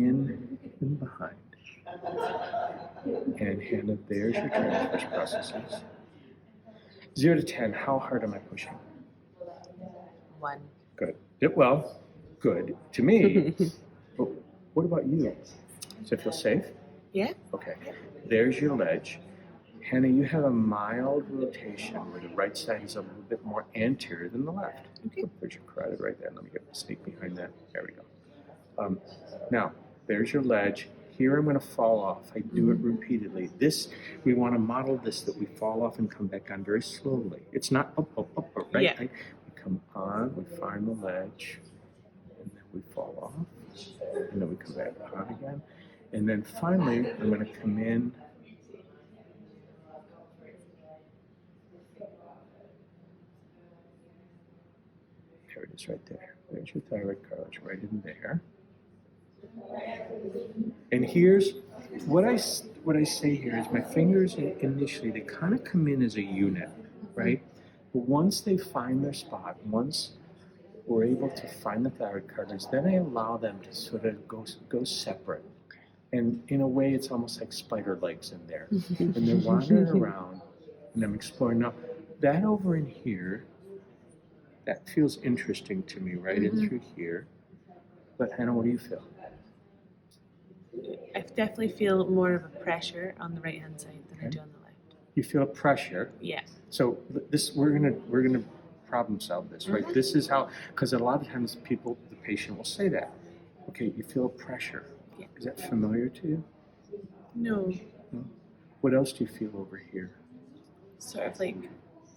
in and behind. And hand up, there's your transverse processes. 0 to 10, how hard am I pushing? 1. Good. Well, good to me. But what about you? Does it feel safe? Yeah. Okay. There's your ledge. Hannah, you have a mild rotation where the right side is a little bit more anterior than the left. Okay. There's your carotid right there. Let me sneak behind that. There we go. Now, there's your ledge. Here I'm going to fall off. I do it repeatedly. We want to model this, that we fall off and come back on very slowly. It's not up, right? Yeah. We come on, we find the ledge, and then we fall off, and then we come back on again. And then finally, I'm going to come in. There it is right there. There's your thyroid cartilage right in there. And here's what I say here is my fingers initially, they kind of come in as a unit, right? But once they find their spot, once we're able to find the thyroid cartilage, then I allow them to sort of go separate. And in a way, it's almost like spider legs in there. And they're wandering around, and I'm exploring. Now, that over in here, that feels interesting to me, right? In through here. But Hannah, what do you feel? I definitely feel more of a pressure on the right hand side than I do on the left. You feel pressure. Yeah. So this we're gonna problem solve this, right? This is how, because a lot of times the patient will say that. Okay, you feel pressure. Yeah. Is that familiar to you? No. No? What else do you feel over here? Sort of like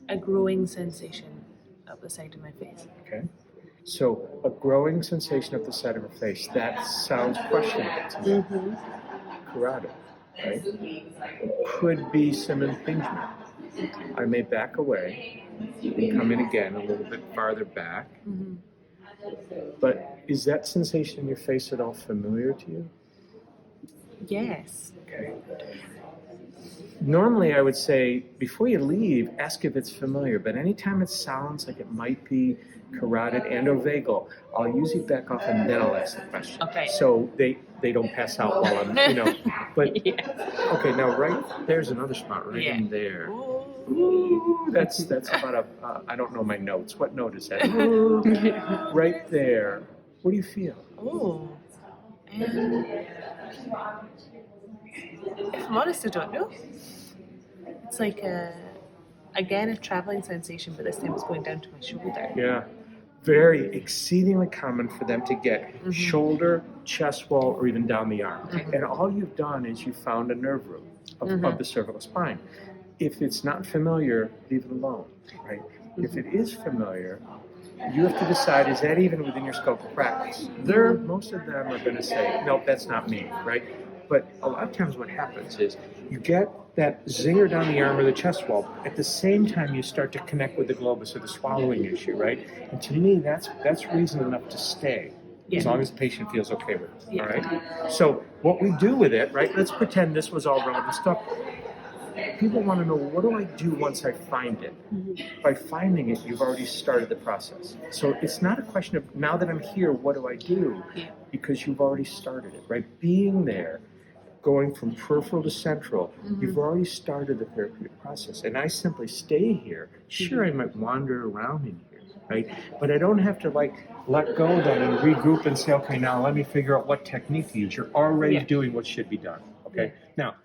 a growing sensation up the side of my face. Okay. So a growing sensation up the side of her face. That sounds questionable to me. Carotid, right? Could be some impingement. I may back away and come in again a little bit farther back. But is that sensation in your face at all familiar to you? Yes. Okay. Normally, I would say, before you leave, ask if it's familiar, but anytime it sounds like it might be carotid and or vagal, I'll usually back off and then I'll ask the question. Okay. So they don't pass out while I'm, but, okay, now right, there's another spot right in there. Ooh, that's about I don't know my notes. What note is that? Ooh, right there. What do you feel? Oh. If I'm honest, I don't know. It's like again a traveling sensation, but this time it's going down to my shoulder. Yeah. Very exceedingly common for them to get shoulder, chest wall, or even down the arm. And all you've done is you found a nerve root of the cervical spine. If it's not familiar, leave it alone, right? If it is familiar, you have to decide, is that even within your scope of practice? Most of them are going to say, nope, that's not me, right? But a lot of times what happens is you get that zinger down the arm or the chest wall. At the same time, you start to connect with the globus or the swallowing issue, right? And to me, that's reason enough to stay, as long as the patient feels okay with it, all right? So what we do with it, right, let's pretend this was all relevant stuff. People want to know, what do I do once I find it? By finding it, you've already started the process. So it's not a question of, now that I'm here, what do I do? Because you've already started it, right? Being there, going from peripheral to central, you've already started the therapeutic process. And I simply stay here. Sure, I might wander around in here, right? But I don't have to let go then and regroup and say, okay, now let me figure out what technique to use. You're already doing what should be done, okay? Now,